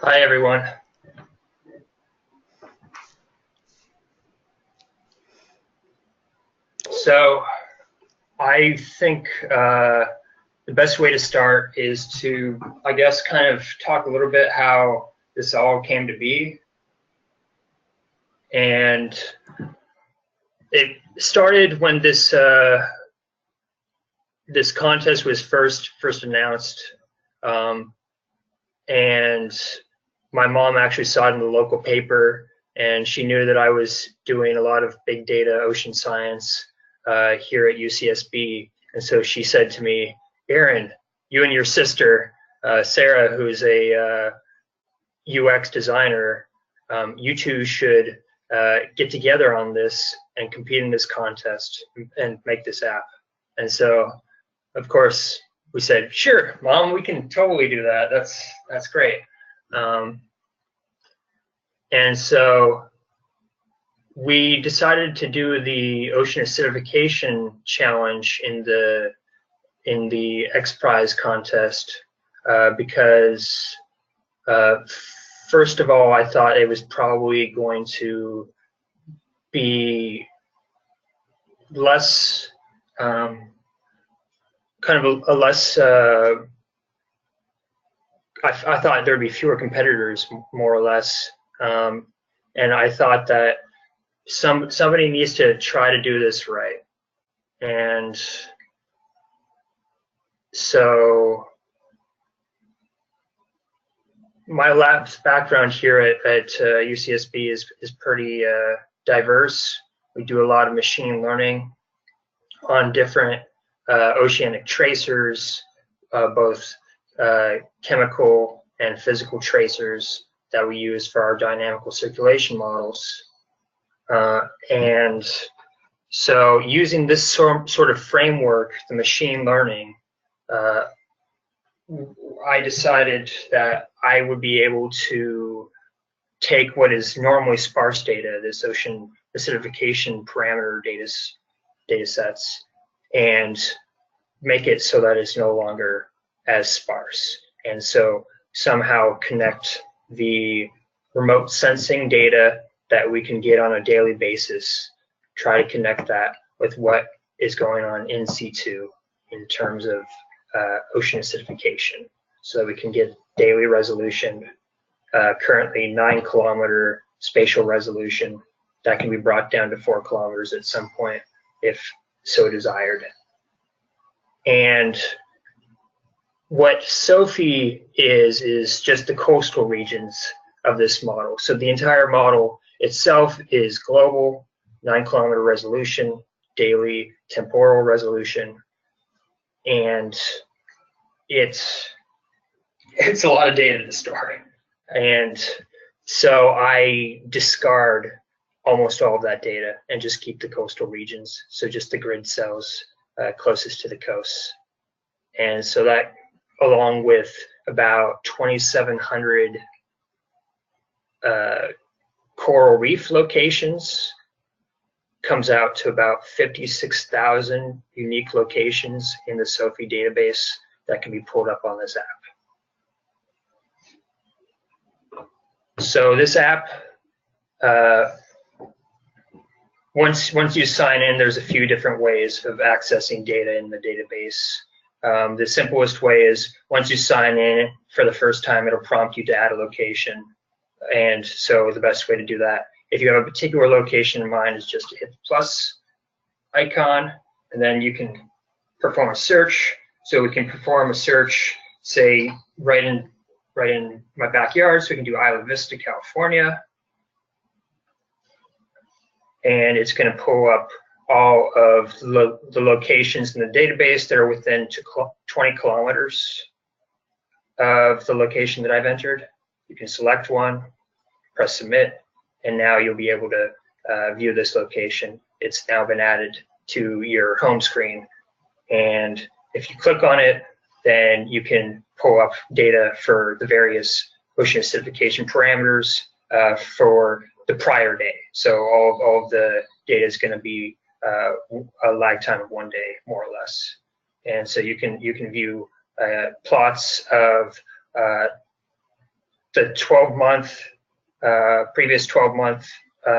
Hi, everyone. So I think the best way to start is to, I guess, kind of talk a little bit how this all came to be. And it started when this this contest was first announced, and my mom actually saw it in the local paper, and she knew that I was doing a lot of big data ocean science here at UCSB. And so she said to me, Aaron, you and your sister, Sarah, who's a UX designer, you two should get together on this and compete in this contest and make this app. And so, of course, we said, sure, Mom, we can totally do that. That's great. And so we decided to do the ocean acidification challenge in the X Prize contest because first of all, I thought it was probably going to be less kind of a less I thought there'd be fewer competitors, more or less, and I thought that somebody needs to try to do this right. And so my lab's background here at UCSB is pretty diverse. We do a lot of machine learning on different oceanic tracers, both chemical and physical tracers that we use for our dynamical circulation models. And so using this sort of framework, the machine learning, I decided that I would be able to take what is normally sparse data, this ocean acidification parameter data sets, and make it so that it's no longer as sparse. And so somehow connect the remote sensing data that we can get on a daily basis, try to connect that with what is going on in situ in terms of ocean acidification, so that we can get daily resolution, currently 9-kilometer spatial resolution that can be brought down to 4 kilometers at some point if so desired. And what SOpHIE is just the coastal regions of this model. So the entire model itself is global, 9-kilometer resolution, daily temporal resolution, and it's a lot of data to store. And so I discard almost all of that data and just keep the coastal regions, so just the grid cells closest to the coast. And so that, along with about 2,700 coral reef locations, comes out to about 56,000 unique locations in the SOpHIE database that can be pulled up on this app. So this app, once you sign in, there's a few different ways of accessing data in the database. The simplest way is once you sign in for the first time, it'll prompt you to add a location. And so the best way to do that, if you have a particular location in mind, is just to hit the plus icon, and then you can perform a search. So we can perform a search, say, right in my backyard, so we can do Isla Vista, California. And it's going to pull up all of the locations in the database that are within 20 kilometers of the location that I've entered. You can select one, press submit, and now you'll be able to view this location. It's now been added to your home screen. And if you click on it, then you can pull up data for the various ocean acidification parameters for the prior day. So all of the data is going to be a lag time of 1 day, more or less. And so you can view plots of the 12-month, previous 12-month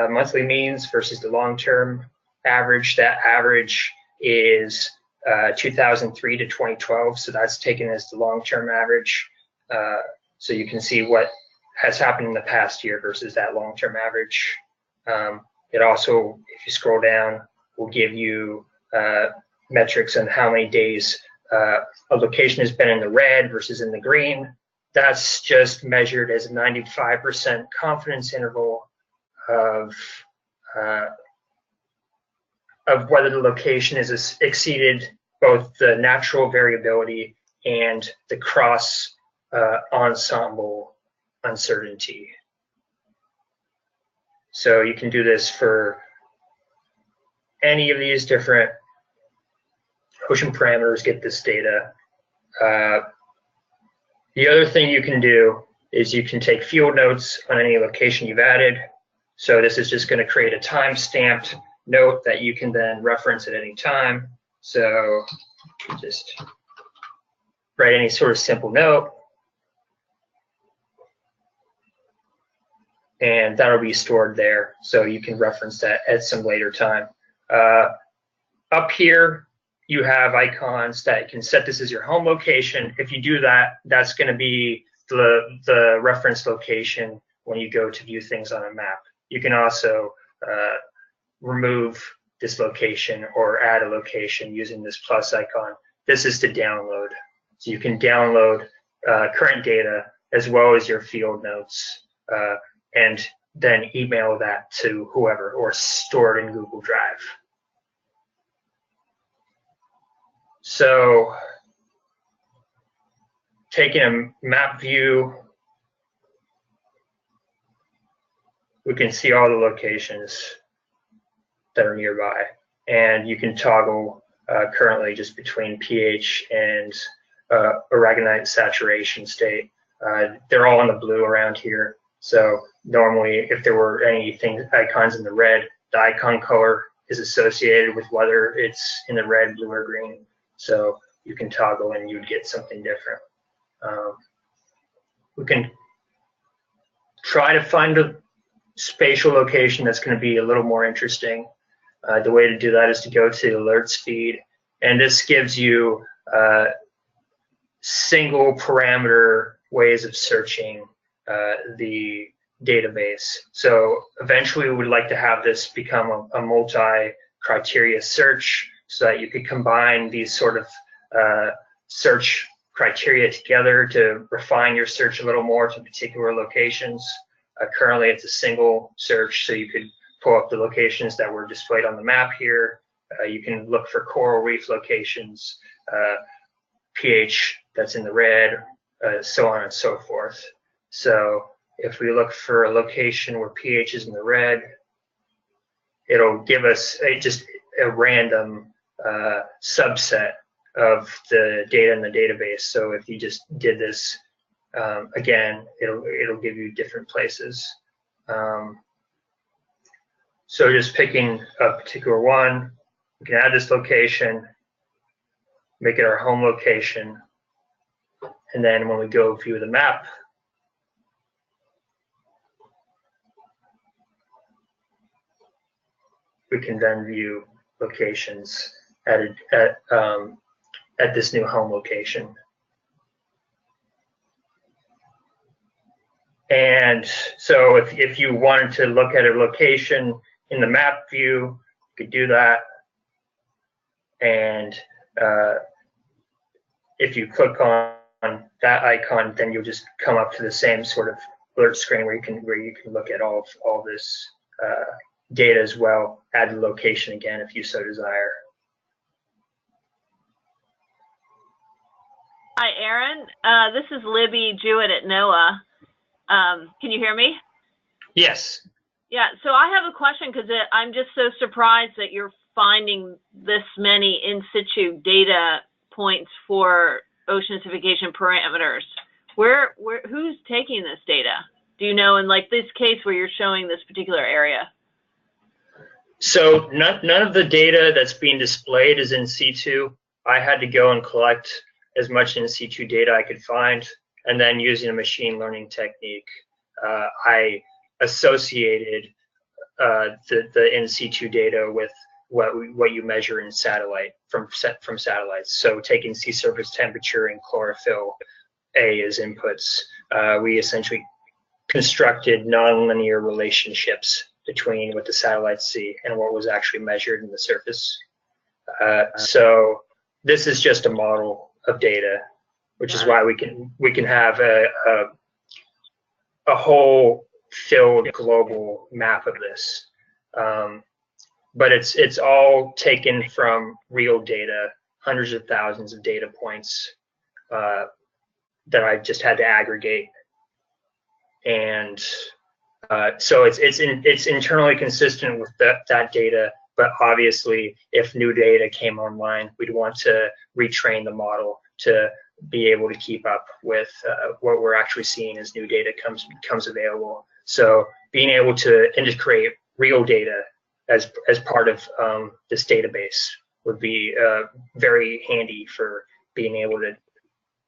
monthly means versus the long-term average. That average is 2003 to 2012, so that's taken as the long-term average. So you can see what has happened in the past year versus that long-term average. It also, if you scroll down, will give you metrics on how many days a location has been in the red versus in the green. That's just measured as a 95% confidence interval of whether the location is exceeded both the natural variability and the cross ensemble uncertainty. So you can do this for any of these different ocean parameters, get this data. The other thing you can do is you can take field notes on any location you've added. So this is just going to create a time-stamped note that you can then reference at any time. So just write any sort of simple note, and that'll be stored there. So you can reference that at some later time. Up here, you have icons that can set this as your home location. If you do that, that's going to be the reference location when you go to view things on a map. You can also remove this location or add a location using this plus icon. This is to download. So you can download current data as well as your field notes and then email that to whoever or store it in Google Drive. So taking a map view, we can see all the locations that are nearby, and you can toggle currently just between pH and aragonite saturation state. They're all in the blue around here. So normally if there were anything icons in the red, the icon color is associated with whether it's in the red, blue, or green. So you can toggle and you'd get something different. We can try to find a spatial location that's going to be a little more interesting. The way to do that is to go to alert speed, and this gives you single parameter ways of searching the database. So eventually we would like to have this become a multi-criteria search so that you could combine these sort of search criteria together to refine your search a little more to particular locations. Currently it's a single search, so you could pull up the locations that were displayed on the map here. You can look for coral reef locations, pH that's in the red, so on and so forth. So if we look for a location where pH is in the red, it'll give us just a random subset of the data in the database. So if you just did this again, it'll give you different places. So just picking a particular one, we can add this location, make it our home location, and then when we go view the map, we can then view locations at this new home location. And so if you wanted to look at a location in the map view, you could do that. And if you click on that icon, then you'll just come up to the same sort of alert screen where you can look at all this data as well, add the location again if you so desire. Hi, Aaron. This is Libby Jewett at NOAA. Can you hear me? Yes. Yeah, so I have a question because I'm just so surprised that you're finding this many in situ data points for ocean acidification parameters. Who's taking this data? Do you know in like this case where you're showing this particular area? So none of the data that's being displayed is in situ. I had to go and collect as much in situ data I could find. and then using a machine learning technique, I associated the in situ data with what you measure in satellite from satellites. So taking sea surface temperature and chlorophyll A as inputs, we essentially constructed nonlinear relationships between what the satellites see and what was actually measured in the surface. So this is just a model of data, which is why we can have a whole filled global map of this. But it's all taken from real data, hundreds of thousands of data points that I just had to aggregate. And so it's internally consistent with that data, but obviously if new data came online, we'd want to retrain the model to be able to keep up with what we're actually seeing as new data comes available. So being able to integrate real data as part of this database would be very handy for being able to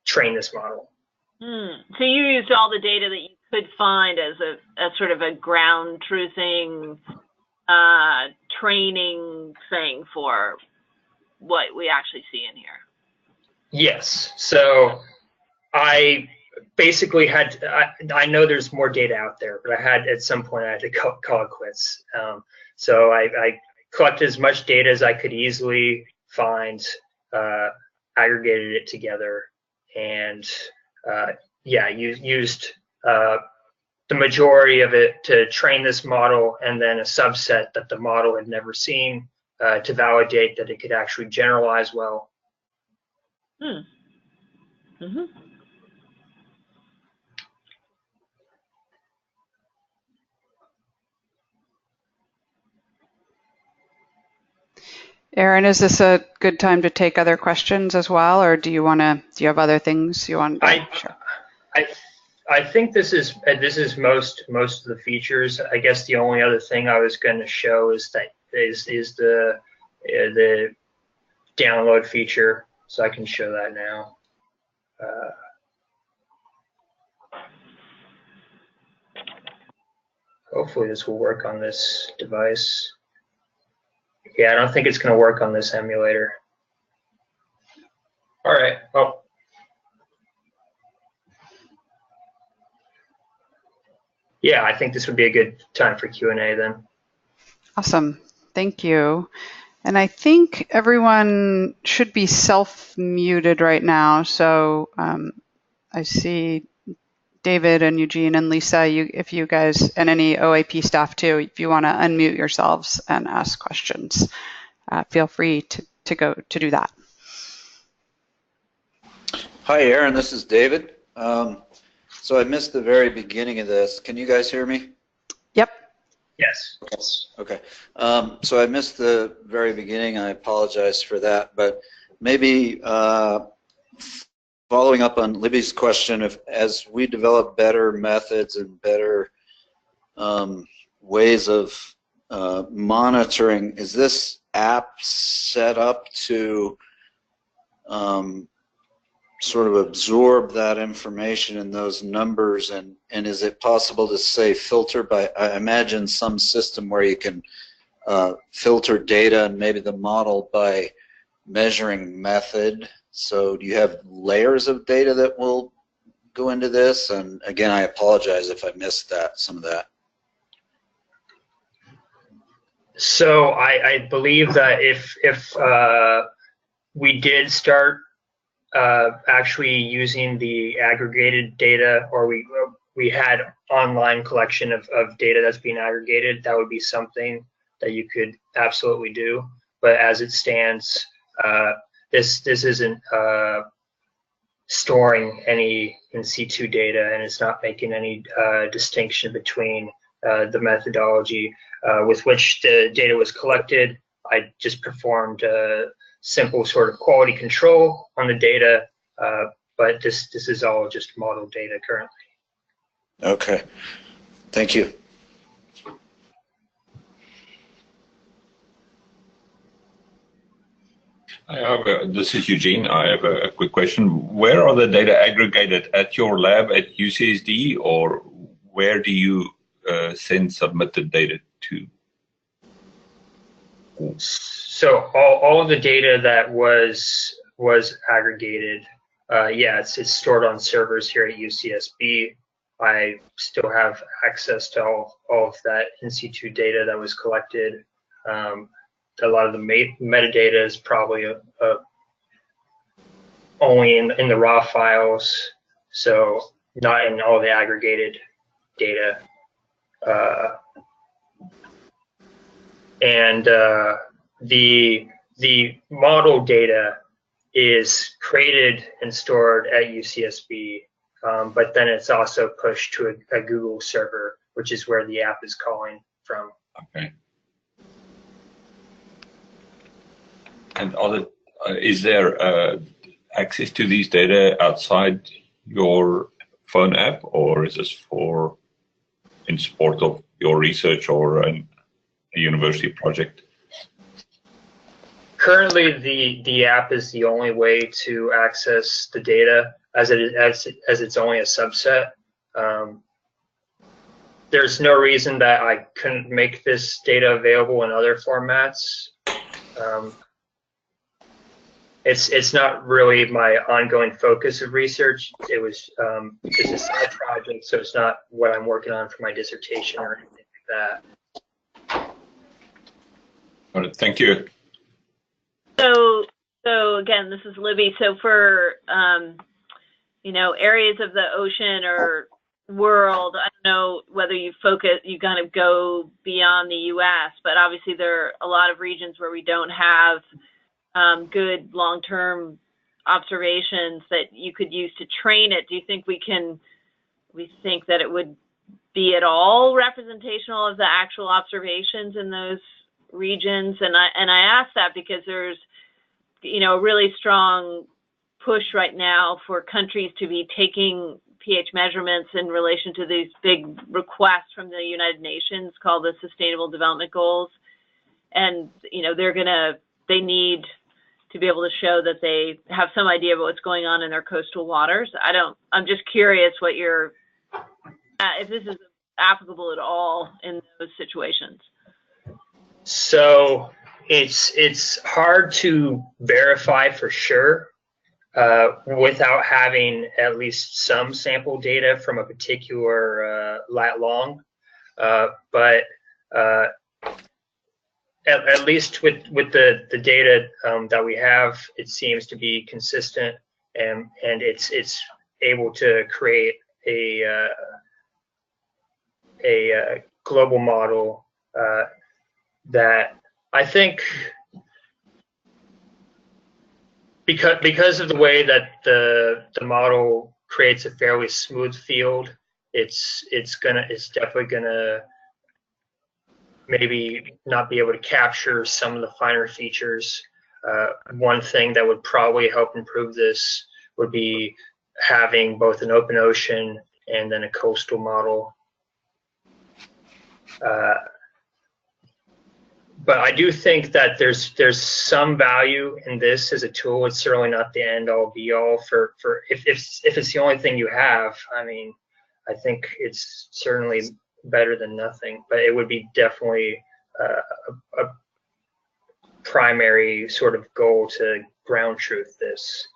train this model. So you used all the data that you could find as a sort of a ground truthing training thing for what we actually see in here. Yes. So I basically had I know there's more data out there, but I had at some point I had to call it quits. So I collected as much data as I could easily find, aggregated it together, and used the majority of it to train this model, and then a subset that the model had never seen to validate that it could actually generalize well. Aaron, is this a good time to take other questions as well, or do you have other things you want to share? I think this is most of the features. I guess the only other thing I was going to show is the download feature, so I can show that now. Hopefully this will work on this device. Yeah, I don't think it's going to work on this emulator. All right. Oh. Yeah, I think this would be a good time for Q&A then. Awesome. Thank you. And I think everyone should be self-muted right now. So I see David and Eugene and Lisa, if you guys, and any OAP staff too, if you want to unmute yourselves and ask questions, feel free to do that. Hi, Aaron. This is David. So I missed the very beginning of this. Can you guys hear me? Yep. Yes. Okay. So I missed the very beginning. I apologize for that. But maybe following up on Libby's question, as we develop better methods and better ways of monitoring, is this app set up to sort of absorb that information and those numbers, and is it possible to say filter by, I imagine, some system where you can filter data and maybe the model by measuring method? So do you have layers of data that will go into this? And again, I apologize if I missed some of that. So I believe that if we did start actually using the aggregated data, or we had online collection of data that's being aggregated, that would be something that you could absolutely do. But as it stands, this isn't storing any in situ data, and it's not making any distinction between the methodology with which the data was collected. I just performed simple sort of quality control on the data, but this is all just model data currently. Okay, thank you. This is Eugene. I have a quick question. Where are the data aggregated? At your lab at UCSD, or where do you send submitted data to? So all of the data that was aggregated, yeah, it's stored on servers here at UCSB. I still have access to all of that in situ data that was collected. A lot of the metadata is probably only in the raw files, so not in all the aggregated data. And the model data is created and stored at UCSB, but then it's also pushed to a Google server, which is where the app is calling from. Okay. And is there access to these data outside your phone app, or is this in support of your research or a university project? Currently, the app is the only way to access the data, as it's only a subset. There's no reason that I couldn't make this data available in other formats. It's not really my ongoing focus of research. It was it's a side project, so it's not what I'm working on for my dissertation or anything like that. All right, thank you. So again, this is Libby. So for areas of the ocean or world, I don't know whether you kind of go beyond the U.S., but obviously there are a lot of regions where we don't have good long-term observations that you could use to train it. Do you think we think that it would be at all representational of the actual observations in those regions? And I ask that because there's a really strong push right now for countries to be taking pH measurements in relation to these big requests from the United Nations called the Sustainable Development Goals. And they need to be able to show that they have some idea of what's going on in their coastal waters. I'm just curious what if this is applicable at all in those situations. So it's hard to verify for sure without having at least some sample data from a particular lat long, but at least with the data that we have, it seems to be consistent, and it's able to create a global model that I think, because of the way that the model creates a fairly smooth field, it's definitely gonna maybe not be able to capture some of the finer features. One thing that would probably help improve this would be having both an open ocean and then a coastal model. But I do think that there's some value in this as a tool. It's certainly not the end all be all for if it's the only thing you have. I mean, I think it's certainly better than nothing, but it would be definitely a primary sort of goal to ground truth this.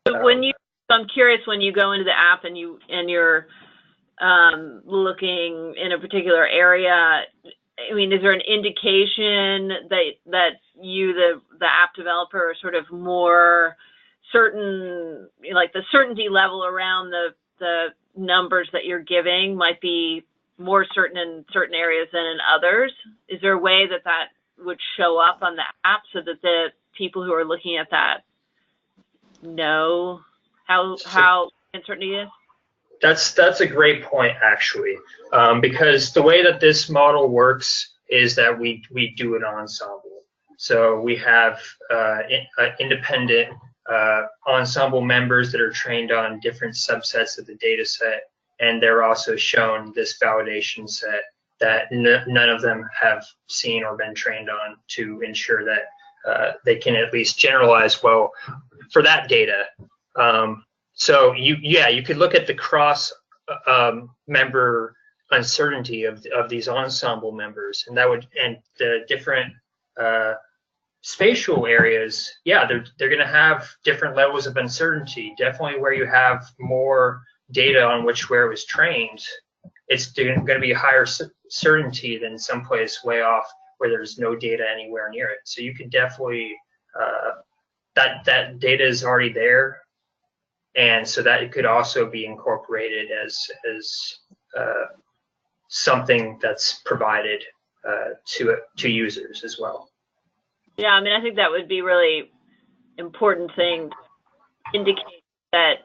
I'm curious, when you go into the app and you're looking in a particular area, I mean, is there an indication that you, the app developer, are sort of more certain, like the certainty level around the numbers that you're giving might be more certain in certain areas than in others? Is there a way that would show up on the app so that the people who are looking at that know how uncertainty is? That's a great point, actually, because the way that this model works is that we do an ensemble. So we have independent ensemble members that are trained on different subsets of the data set, and they're also shown this validation set that none of them have seen or been trained on to ensure that they can at least generalize, well, for that data. So you could look at the cross member uncertainty of these ensemble members, and the different spatial areas. Yeah, they're going to have different levels of uncertainty. Definitely where you have more data on where it was trained, it's going to be higher certainty than someplace way off where there's no data anywhere near it. So you could definitely, that data is already there, and so that it could also be incorporated as something that's provided to users as well. Yeah, I mean, I think that would be really important thing to indicate that,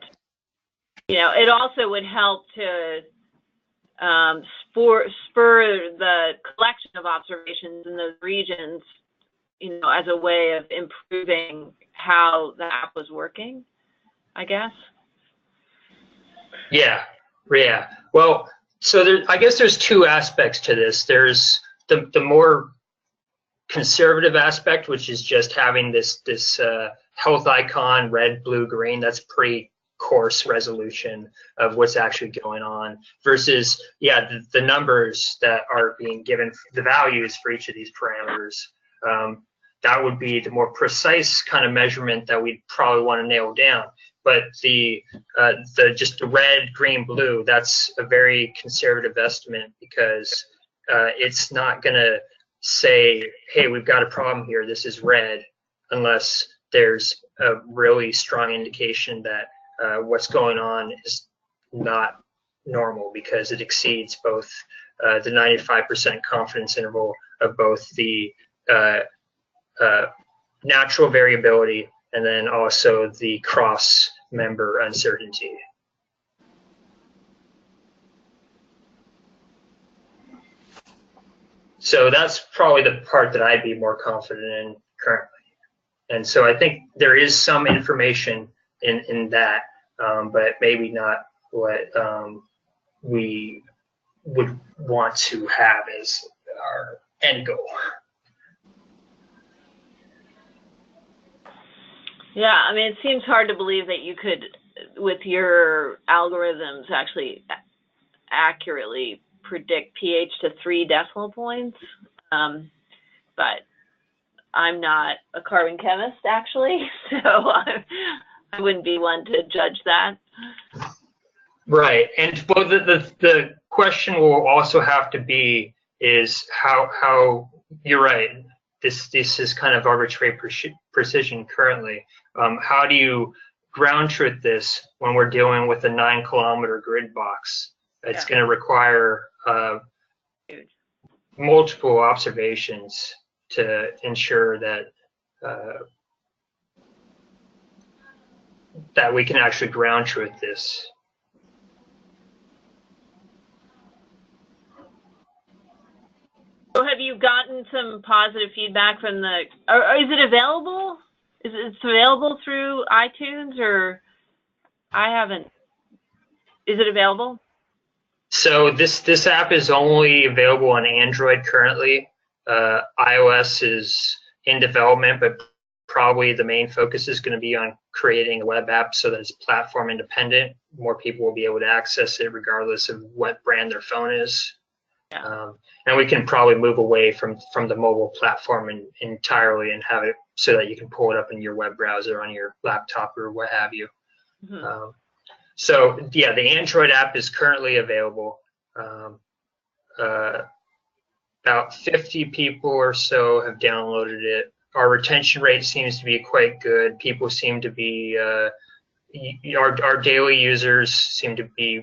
you know, it also would help to spur the collection of observations in those regions, you know, as a way of improving how the app was working, I guess. Yeah. Well, so I guess there's two aspects to this. There's the more conservative aspect, which is just having this health icon, red, blue, green. That's pretty coarse resolution of what's actually going on, versus the numbers that are being given, the values for each of these parameters. That would be the more precise kind of measurement that we'd probably want to nail down. But just the red, green, blue, that's a very conservative estimate, because it's not going to say, hey, we've got a problem here, this is red, unless there's a really strong indication that what's going on is not normal, because it exceeds both the 95% confidence interval of both the natural variability and then also the cross member uncertainty. So that's probably the part that I'd be more confident in currently. And so I think there is some information in that, but maybe not what we would want to have as our end goal. Yeah, I mean, it seems hard to believe that you could, with your algorithms, actually accurately predict pH to 3 decimal points. But I'm not a carbon chemist, actually, so I wouldn't be one to judge that. Right, and well, the question will also have to be is how you're right. This is kind of arbitrary precision currently. How do you ground truth this when we're dealing with a 9-kilometer grid box? It's going to require multiple observations to ensure that that we can actually ground truth this. So have you gotten some positive feedback from the, or is it available? Is it available through iTunes, or I haven't, is it available? So this app is only available on Android currently. iOS is in development, but probably the main focus is going to be on creating a web app so that it's platform independent. More people will be able to access it regardless of what brand their phone is. Yeah. And we can probably move away from the mobile platform entirely and have it so that you can pull it up in your web browser on your laptop or what have you. Mm-hmm. So yeah, the Android app is currently available. About 50 people or so have downloaded it. Our retention rate seems to be quite good. People seem to be, our daily users seem to be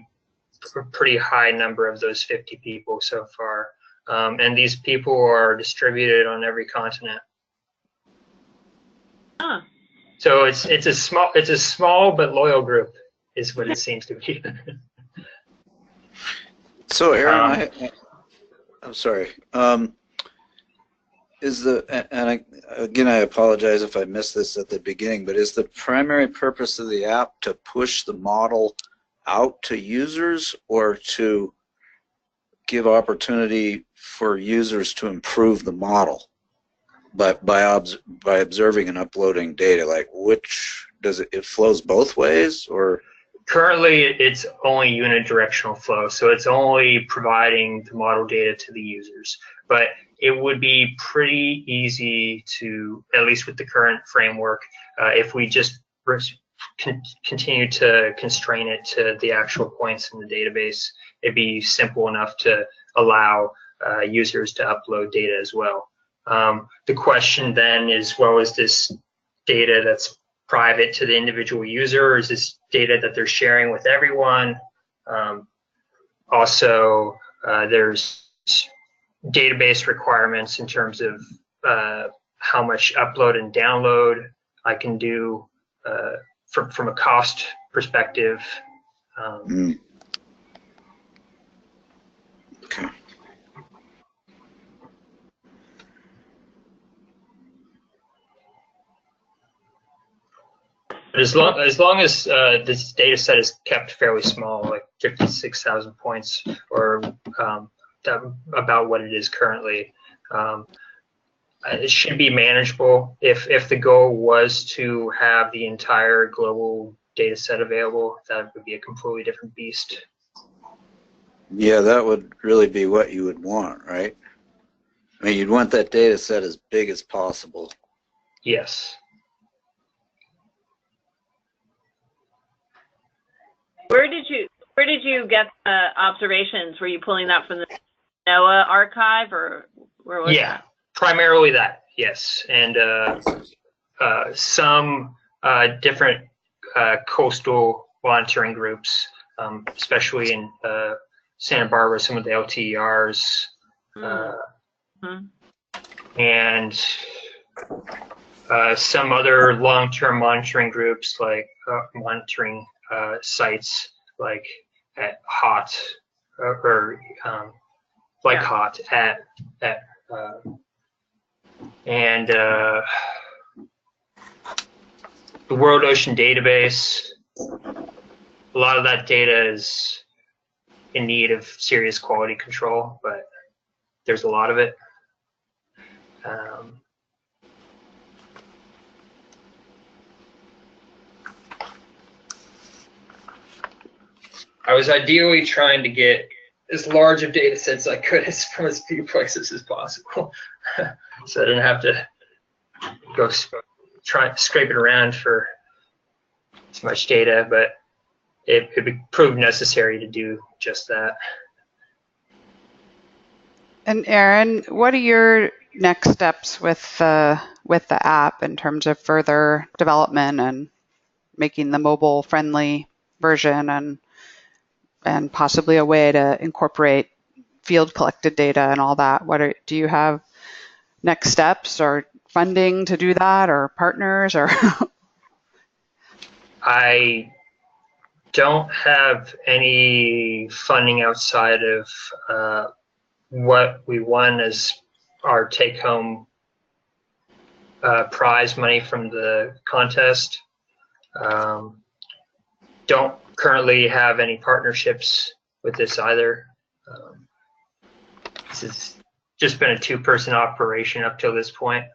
a pretty high number of those 50 people so far. And these people are distributed on every continent. Huh. So it's a small but loyal group is what it seems to be. So Aaron, I'm sorry. Again, I apologize if I missed this at the beginning, but is the primary purpose of the app to push the model out to users or to give opportunity for users to improve the model? by observing and uploading data, like which does it flows both ways, or? Currently, it's only unidirectional flow, so it's only providing the model data to the users. But it would be pretty easy to, at least with the current framework, if we just continue to constrain it to the actual points in the database, it'd be simple enough to allow users to upload data as well. The question then is, well, is this data that's private to the individual user, or is this data that they're sharing with everyone? Also, there's database requirements in terms of how much upload and download I can do from a cost perspective. Okay. As long as this data set is kept fairly small, like 56,000 points, or about what it is currently, it should be manageable. If the goal was to have the entire global data set available, that would be a completely different beast. Yeah, that would really be what you would want, right? I mean, you'd want that data set as big as possible. Yes. Where did you get the observations? Were you pulling that from the NOAA archive, or where was that? Primarily that, yes, and some different coastal monitoring groups, especially in Santa Barbara, some of the LTERs, and some other long-term monitoring groups, like monitoring sites like at HOT or like HOT at and the World Ocean Database. A lot of that data is in need of serious quality control, but there's a lot of it. I was ideally trying to get as large of data sets as I could from as few places as possible, so I didn't have to go scraping around for as much data, but it proved necessary to do just that. And Aaron, what are your next steps with the app in terms of further development and making the mobile friendly version, and possibly a way to incorporate field collected data and all that? Do you have next steps or funding to do that, or partners, or? I don't have any funding outside of what we won as our take-home prize money from the contest. Don't currently have any partnerships with this either. This has just been a two-person operation up till this point.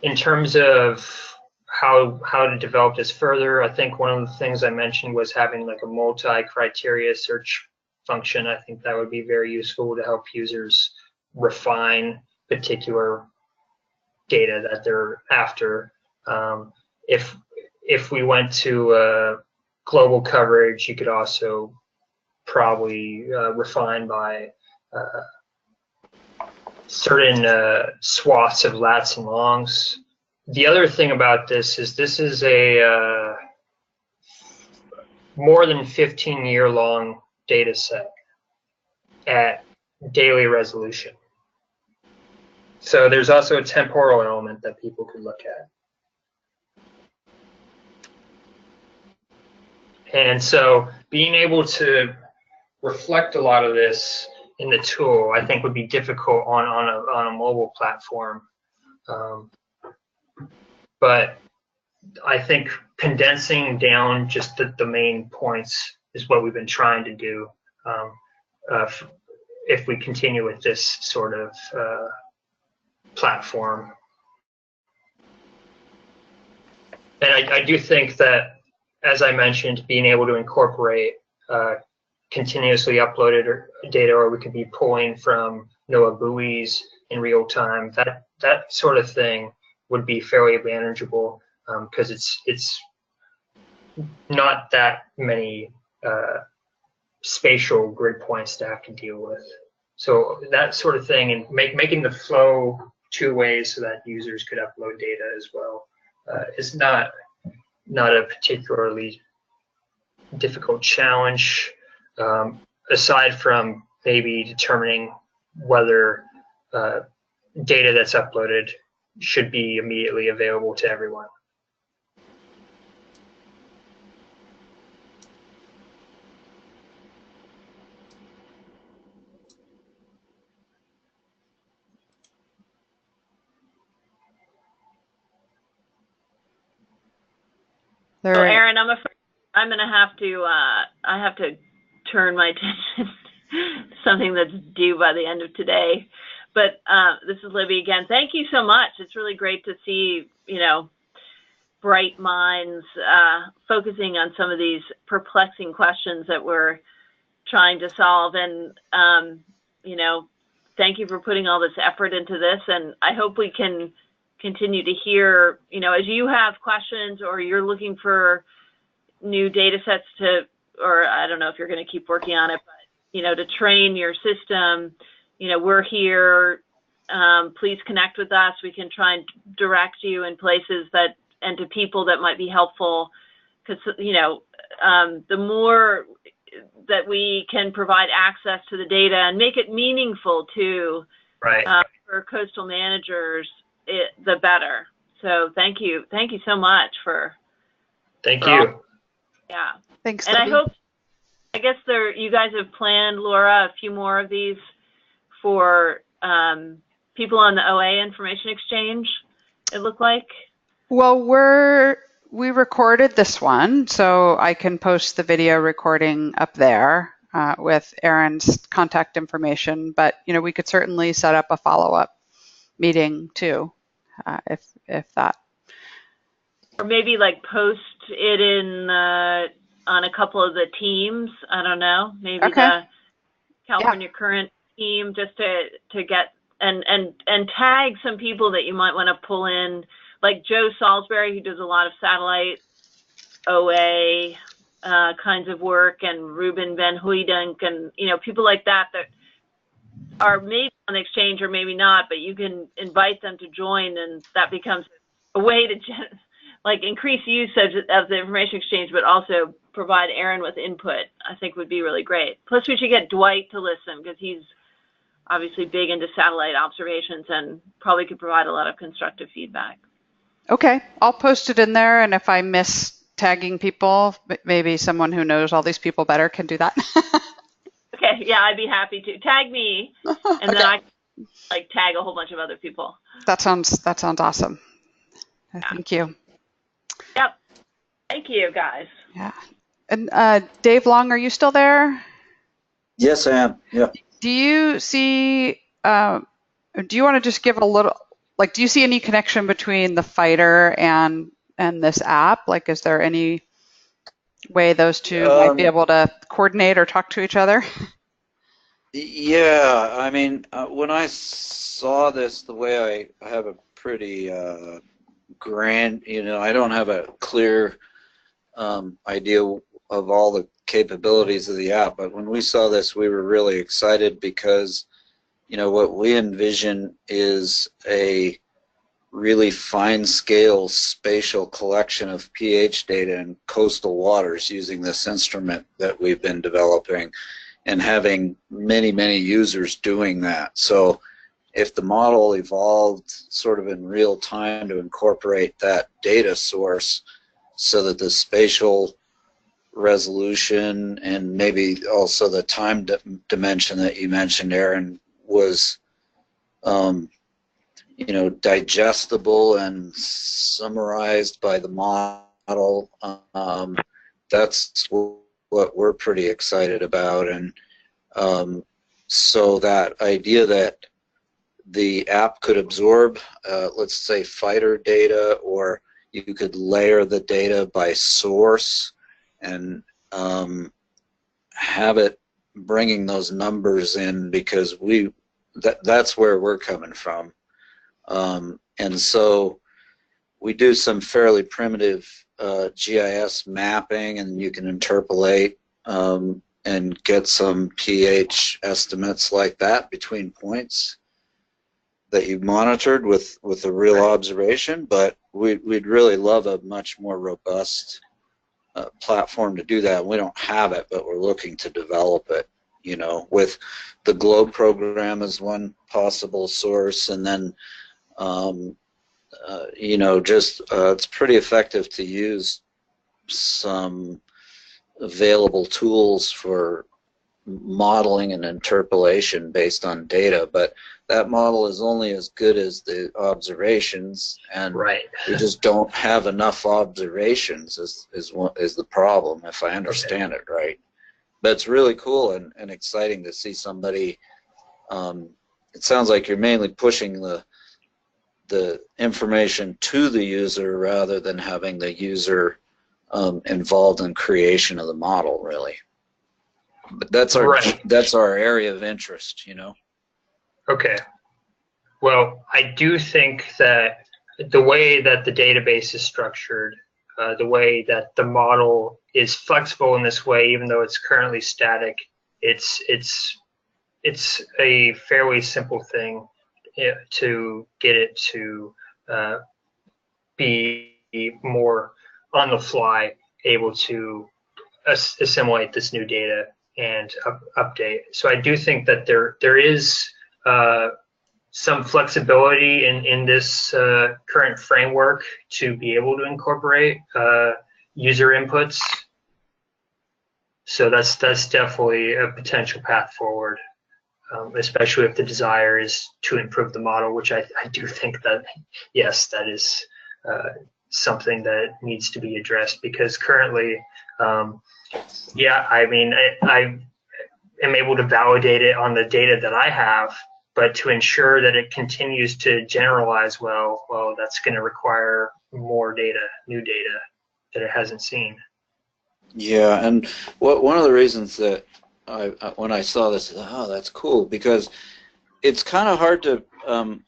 In terms of how to develop this further, I think one of the things I mentioned was having like a multi-criteria search function. I think that would be very useful to help users refine particular data that they're after. If we went to global coverage, you could also probably refine by certain swaths of lats and longs. The other thing about this is a more than 15-year-long data set at daily resolution. So there's also a temporal element that people could look at. And so being able to reflect a lot of this in the tool, I think, would be difficult on a mobile platform. But I think condensing down just the main points is what we've been trying to do. If we continue with this sort of platform. And I do think that, as I mentioned, being able to incorporate continuously uploaded data, or we could be pulling from NOAA buoys in real time, that sort of thing would be fairly manageable, because it's not that many spatial grid points to have to deal with. So that sort of thing, and making the flow two ways so that users could upload data as well, is not a particularly difficult challenge, aside from maybe determining whether data that's uploaded should be immediately available to everyone. So Aaron, I'm afraid I'm going to have to, I have to turn my attention to something that's due by the end of today. But this is Libby again. Thank you so much. It's really great to see, you know, bright minds focusing on some of these perplexing questions that we're trying to solve. And, you know, thank you for putting all this effort into this. And I hope we can continue to hear, you know, as you have questions or you're looking for new data sets to, or I don't know if you're going to keep working on it, but, you know, to train your system, you know, we're here. Please connect with us. We can try and direct you in places that, and to people that might be helpful, because, you know, the more that we can provide access to the data and make it meaningful too, right, for coastal managers, the better. So thank you so much for. Thank you. Yeah. Thanks. And Libby. I guess you guys have planned, Laura, a few more of these for people on the OA Information Exchange, it looked like. Well, we recorded this one, so I can post the video recording up there with Aaron's contact information. But you know, we could certainly set up a follow-up meeting too, if that. Or maybe like post it in on a couple of the teams. I don't know. Maybe the California Current team, just to get and tag some people that you might want to pull in, like Joe Salisbury, who does a lot of satellite OA kinds of work, and Ruben Van Huydunk, and you know, people like that are maybe on the exchange or maybe not, but you can invite them to join, and that becomes a way to like increase usage of the information exchange, but also provide Aaron with input. I think would be really great. Plus, we should get Dwight to listen, because he's obviously big into satellite observations and probably could provide a lot of constructive feedback. Okay, I'll post it in there, and if I miss tagging people, maybe someone who knows all these people better can do that. Okay, yeah, I'd be happy to. Tag me, and then I can like tag a whole bunch of other people. That sounds awesome. Yeah. Thank you. Yep. Thank you, guys. Yeah. And Dave Long, are you still there? Yes, I am. Yeah. Do you see, do you want to just give a little, like, do you see any connection between the fighter and this app? Like, is there any way those two might be able to coordinate or talk to each other? Yeah, I mean, when I saw this, the way I have a pretty grand, you know, I don't have a clear idea of all the capabilities of the app, but when we saw this, we were really excited because, you know, what we envision is a really fine-scale spatial collection of pH data in coastal waters using this instrument that we've been developing, and having many, many users doing that. So if the model evolved sort of in real time to incorporate that data source so that the spatial resolution and maybe also the time dimension that you mentioned, Aaron, was you know, digestible and summarized by the model, that's what we're pretty excited about. And so that idea that the app could absorb, let's say, fighter data, or you could layer the data by source and have it bringing those numbers in, because that's where we're coming from. And so we do some fairly primitive GIS mapping, and you can interpolate and get some pH estimates like that between points that you monitored with a real observation. But we'd really love a much more robust platform to do that. We don't have it, but we're looking to develop it, you know, with the GLOBE program as one possible source, and then you know, just it's pretty effective to use some available tools for modeling and interpolation based on data, but that model is only as good as the observations, and we just don't have enough observations is the problem, if I understand it right. But it's really cool and exciting to see somebody. It sounds like you're mainly pushing the information to the user rather than having the user involved in creation of the model, really. But that's our area of interest, you know. Okay. Well, I do think that the way that the database is structured, the way that the model is flexible in this way, even though it's currently static, it's a fairly simple thing to get it to be more on the fly, able to assimilate this new data and update. So I do think that there is some flexibility in this current framework to be able to incorporate user inputs. So that's definitely a potential path forward, especially if the desire is to improve the model, which I do think that, yes, that is something that needs to be addressed, because currently, yeah, I mean, I am able to validate it on the data that I have, but to ensure that it continues to generalize well, that's going to require more data, new data that it hasn't seen. Yeah, and one of the reasons that when I saw this, oh, that's cool, because it's kind of hard to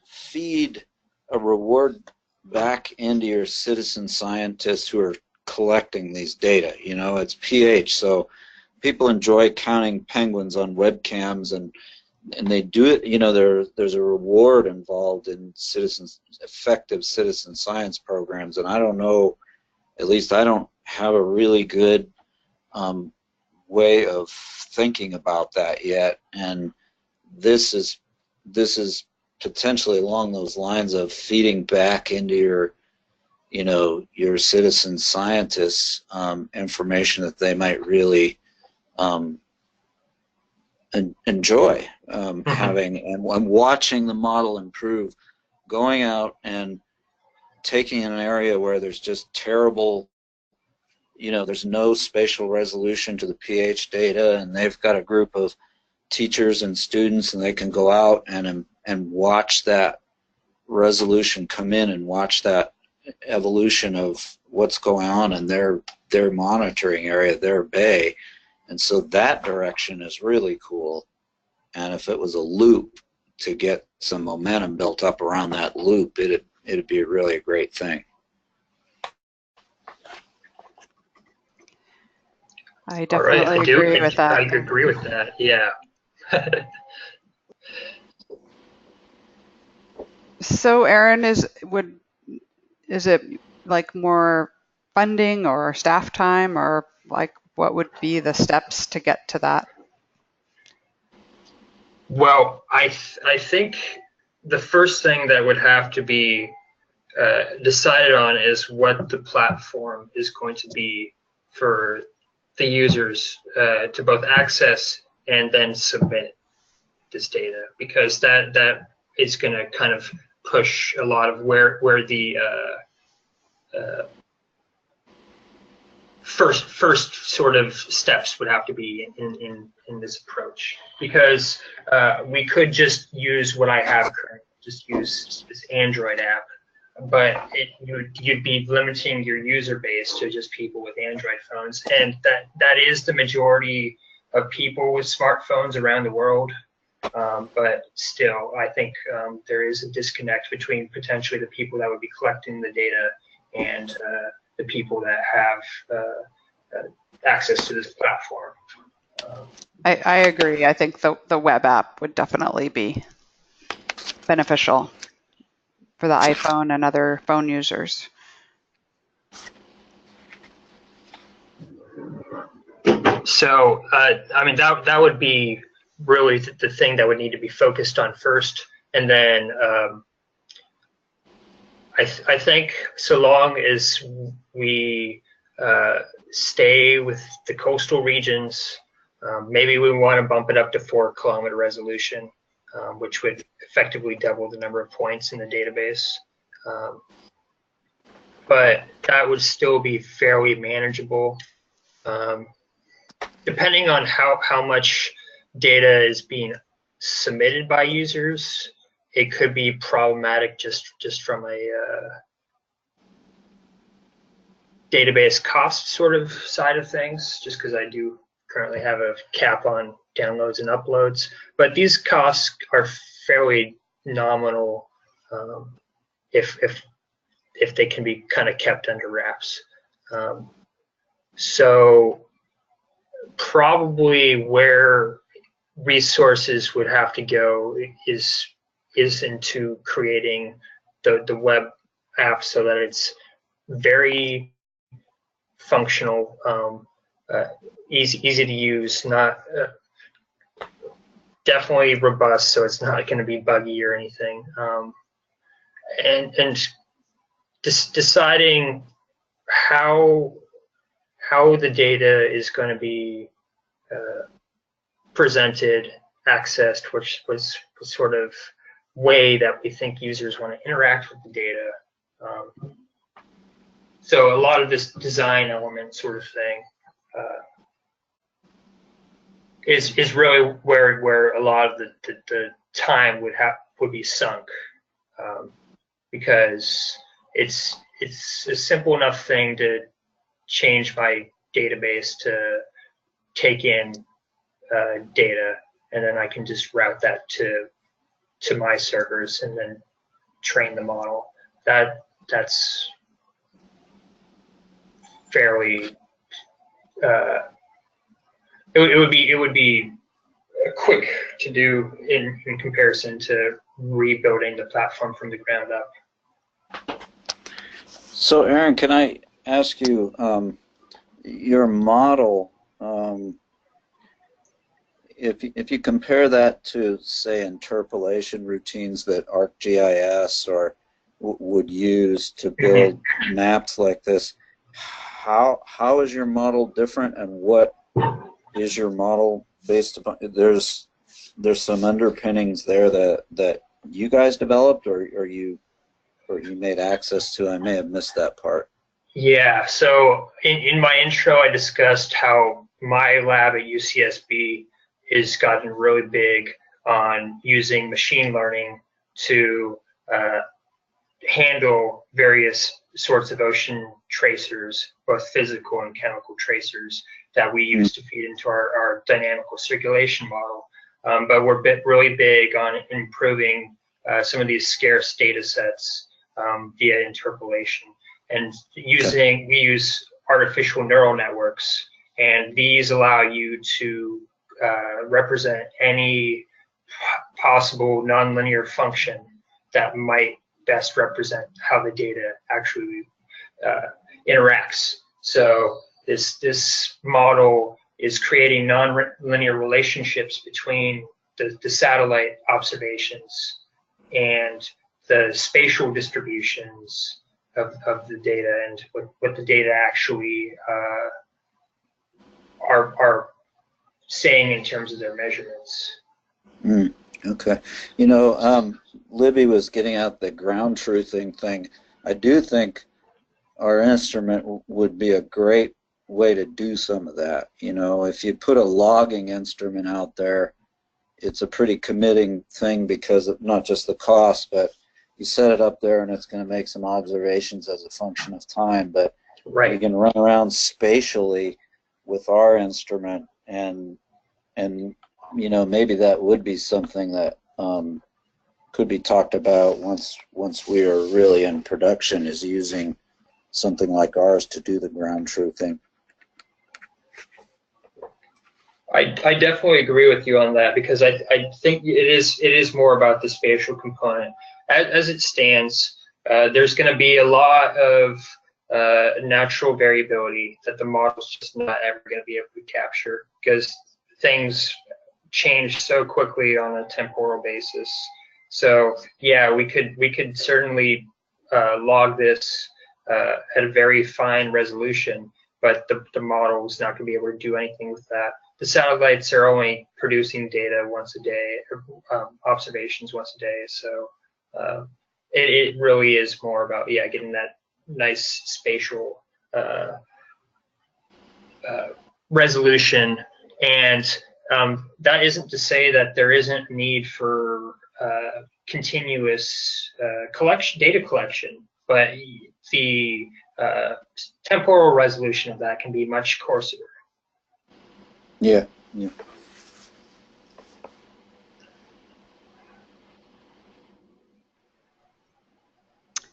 feed a reward back into your citizen scientists who are collecting these data. You know, it's pH, so people enjoy counting penguins on webcams, and they do it. You know, there's a reward involved in effective citizen science programs, and I don't know, at least I don't have a really good way of thinking about that yet, and this is potentially along those lines of feeding back into your, you know, your citizen scientists information that they might really enjoy having, and watching the model improve, going out and taking an area where there's just terrible, you know, there's no spatial resolution to the pH data, and they've got a group of teachers and students, and they can go out and watch that resolution come in and watch that evolution of what's going on in their monitoring area, their bay. And so that direction is really cool. And if it was a loop, to get some momentum built up around that loop, it'd be really a great thing. I definitely agree with that. I agree with that, yeah. So Aaron, is it like more funding or staff time, or like what would be the steps to get to that? Well, I think the first thing that would have to be decided on is what the platform is going to be for the users to both access and then submit this data, because that is going to kind of push a lot of where the first sort of steps would have to be in this approach, because we could just use what I have currently, just use this Android app, but you'd be limiting your user base to just people with Android phones, and that is the majority of people with smartphones around the world. But still, I think there is a disconnect between potentially the people that would be collecting the data and the people that have access to this platform. I agree. I think the web app would definitely be beneficial for the iPhone and other phone users. So, I mean, that would be really the thing that would need to be focused on first. And then I think so long as we stay with the coastal regions, maybe we want to bump it up to 4-kilometer resolution, which would effectively double the number of points in the database. But that would still be fairly manageable. Depending on how much data is being submitted by users, it could be problematic just from a database cost sort of side of things, just because I do currently have a cap on downloads and uploads. But these costs are fairly nominal if they can be kind of kept under wraps. So probably where resources would have to go is into creating the web app so that it's very functional, easy to use, not definitely robust, so it's not going to be buggy or anything, and deciding how the data is going to be presented, accessed, which was sort of way that we think users want to interact with the data. So a lot of this design element sort of thing is really where a lot of the time would be sunk, because it's a simple enough thing to change my database to take in data, and then I can just route that to my servers and then train the model. That's fairly it would be quick to do in comparison to rebuilding the platform from the ground up. So Aaron, can I ask you, your model, if you compare that to, say, interpolation routines that ArcGIS or would use to build maps like this, how is your model different, and what is your model based upon? There's some underpinnings there that you guys developed, or you made access to. I may have missed that part. Yeah, so in my intro, I discussed how my lab at UCSB has gotten really big on using machine learning to handle various sorts of ocean tracers, both physical and chemical tracers, that we use to feed into our dynamical circulation model. But we're really big on improving some of these scarce data sets via interpolation. And we use artificial neural networks, and these allow you to represent any possible nonlinear function that might best represent how the data actually interacts. So this model is creating nonlinear relationships between the satellite observations and the spatial distributions of the data, and what the data actually are saying in terms of their measurements. Okay. You know, Libby was getting out the ground truthing thing. I do think our instrument would be a great way to do some of that. You know, if you put a logging instrument out there, it's a pretty committing thing because of not just the cost, but you set it up there and it's going to make some observations as a function of time. But Right. we can run around spatially with our instrument, and you know, maybe that would be something that could be talked about once we are really in production, is using something like ours to do the ground truthing. I definitely agree with you on that, because I think it is more about the spatial component. As it stands, there's going to be a lot of natural variability that the model's just not ever going to be able to capture, because things change so quickly on a temporal basis. So yeah, we could certainly log this at a very fine resolution, but the model is not going to be able to do anything with that. The satellites are only producing data once a day, observations once a day. So it really is more about, yeah, getting that nice spatial resolution. And that isn't to say that there isn't a need for continuous data collection, but the temporal resolution of that can be much coarser. Yeah, yeah.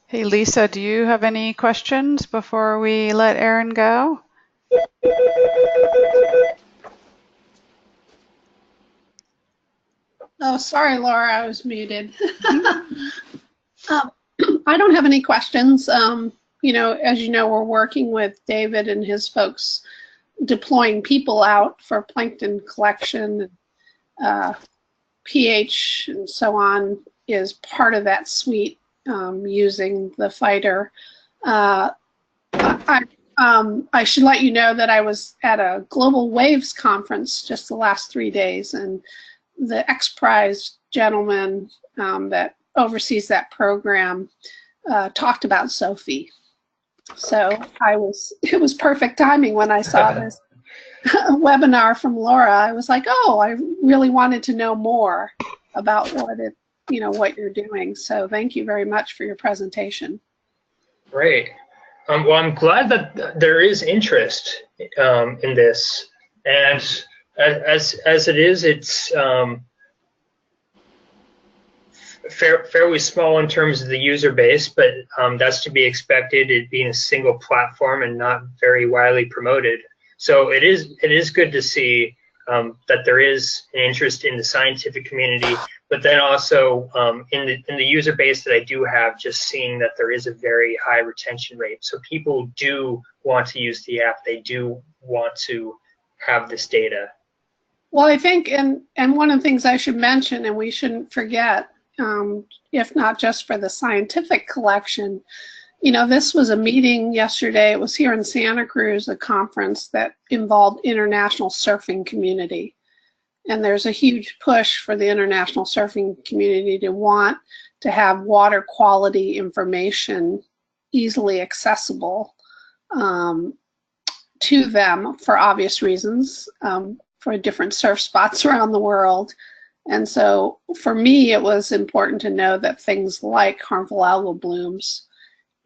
Hey, Lisa, do you have any questions before we let Aaron go? Oh, sorry, Laura, I was muted. I don't have any questions. You know, as you know, we're working with David and his folks deploying people out for plankton collection. pH and so on is part of that suite, using the fighter. I should let you know that I was at a Global Waves conference just the last 3 days, and the X-Prize gentleman that oversees that program talked about SOpHIE. So it was perfect timing when I saw this webinar from Laura. I was like, oh, I really wanted to know more about what you're doing. So thank you very much for your presentation. Great. Well, I'm glad that there is interest in this, and as it is, it's fairly small in terms of the user base, but that's to be expected, it being a single platform and not very widely promoted. So it is good to see that there is an interest in the scientific community, but then also in the user base that I do have, just seeing that there is a very high retention rate. So people do want to use the app. They do want to have this data. Well, I think, and one of the things I should mention, and we shouldn't forget, if not just for the scientific collection, you know, this was a meeting yesterday. It was here in Santa Cruz, a conference that involved international surfing community. And there's a huge push for the international surfing community to want to have water quality information easily accessible to them for obvious reasons, for different surf spots around the world. And so for me, it was important to know that things like harmful algal blooms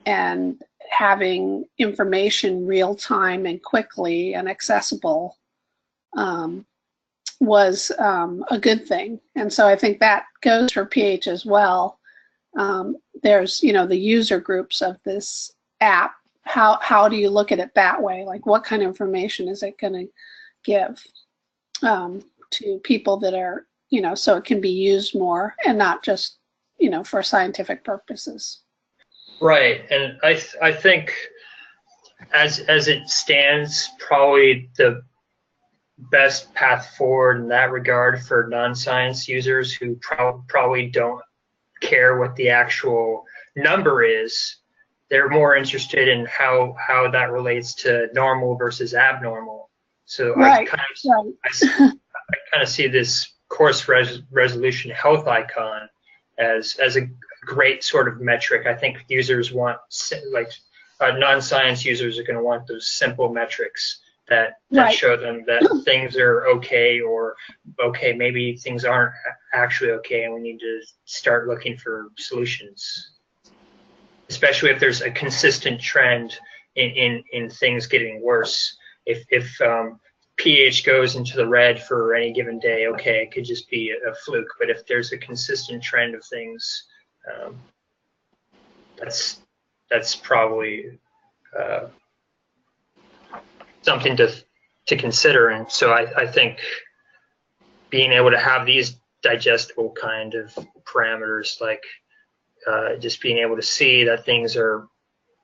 and having information real time and quickly and accessible was a good thing. And so I think that goes for pH as well. There's, you know, the user groups of this app. How do you look at it that way? Like, what kind of information is it going to give to people that are, you know, so it can be used more and not just, you know, for scientific purposes. Right, and I think as it stands, probably the best path forward in that regard for non-science users who probably don't care what the actual number is. They're more interested in how that relates to normal versus abnormal. So right, I kind of see this coarse resolution health icon as a great sort of metric. I think users want, like non-science users are going to want those simple metrics that Right. show them that things are okay, or okay, maybe things aren't actually okay and we need to start looking for solutions. Especially if there's a consistent trend in things getting worse. If pH goes into the red for any given day, okay, it could just be a fluke. But if there's a consistent trend of things, that's probably something to consider. And so I think being able to have these digestible kind of parameters, like just being able to see that things are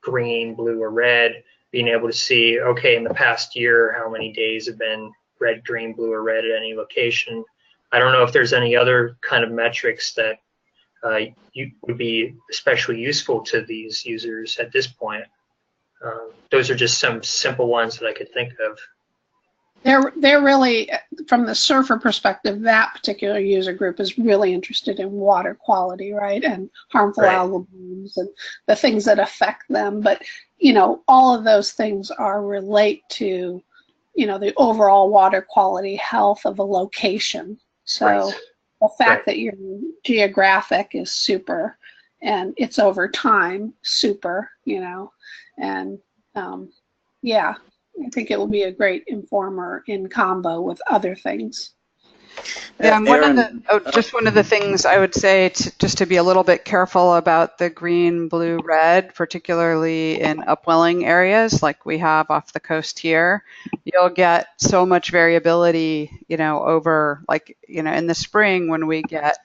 green, blue, or red, being able to see, okay, in the past year, how many days have been red, green, blue, or red at any location. I don't know if there's any other kind of metrics that would be especially useful to these users at this point. Those are just some simple ones that I could think of. They're really, from the surfer perspective, that particular user group is really interested in water quality, right? And harmful algal blooms and the things that affect them. But, you know, all of those things relate to, you know, the overall water quality health of a location. So the fact that your geographic is super and it's over time, super, you know, and yeah. I think it will be a great informer in combo with other things. Yeah, and just one of the things I would say, just to be a little bit careful about the green, blue, red, particularly in upwelling areas like we have off the coast here. You'll get so much variability, you know, over, like, you know, in the spring when we get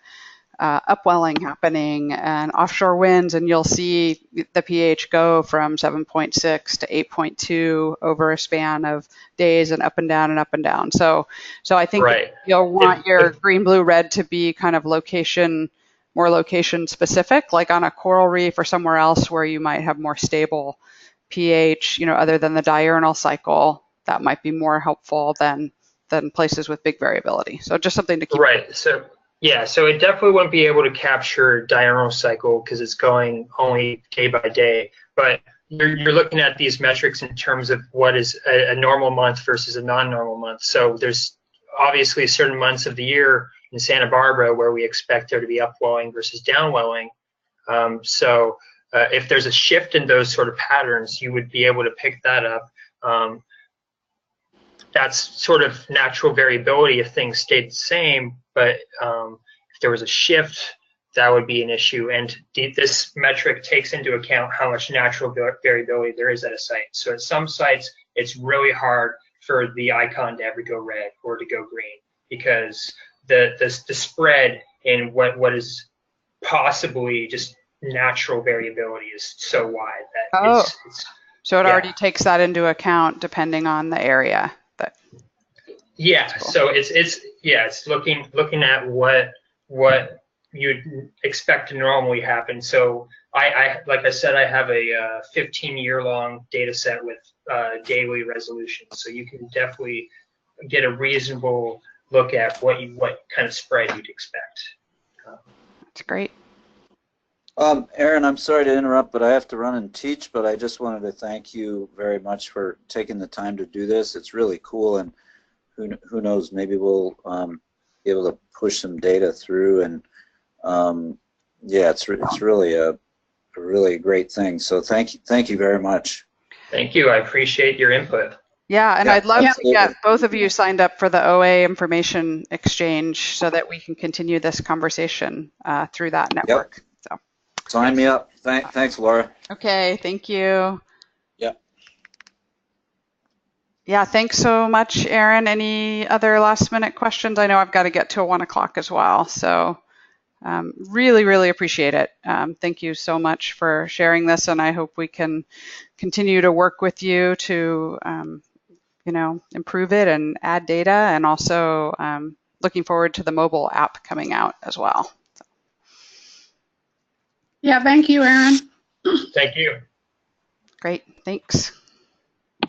upwelling happening and offshore winds, and you'll see the pH go from 7.6 to 8.2 over a span of days, and up and down and up and down. So I think you'll want your green, blue, red to be kind of more location specific, like on a coral reef or somewhere else where you might have more stable pH, you know, other than the diurnal cycle. That might be more helpful than places with big variability. So just something to keep. Right. So yeah, so it definitely wouldn't be able to capture diurnal cycle because it's going only day by day. But you're looking at these metrics in terms of what is a normal month versus a non-normal month. So there's obviously certain months of the year in Santa Barbara where we expect there to be upwelling versus downwelling. So if there's a shift in those sort of patterns, you would be able to pick that up. That's sort of natural variability if things stayed the same, but if there was a shift, that would be an issue. And this metric takes into account how much natural variability there is at a site. So at some sites, it's really hard for the icon to ever go red or to go green because the spread in what is possibly just natural variability is so wide that so it already takes that into account depending on the area. Yeah, cool. So it's looking at what you'd expect to normally happen. So I like I said, I have a 15-year-long data set with daily resolution, so you can definitely get a reasonable look at what kind of spread you'd expect. That's great. Aaron, I'm sorry to interrupt, but I have to run and teach, but I just wanted to thank you very much for taking the time to do this. It's really cool, and who knows, maybe we'll be able to push some data through, and yeah, it's really a really great thing. So thank you very much. Thank you. I appreciate your input. Yeah, and I'd love to get both of you signed up for the OA information exchange so that we can continue this conversation through that network. So sign me up. Thanks, Laura. Okay, thank you. Yep. Yeah, thanks so much, Aaron. Any other last-minute questions? I know I've got to get to 1 o'clock as well, so really, really appreciate it. Thank you so much for sharing this, and I hope we can continue to work with you to, you know, improve it and add data, and also looking forward to the mobile app coming out as well. So. Yeah, thank you, Aaron. Thank you. Great, thanks.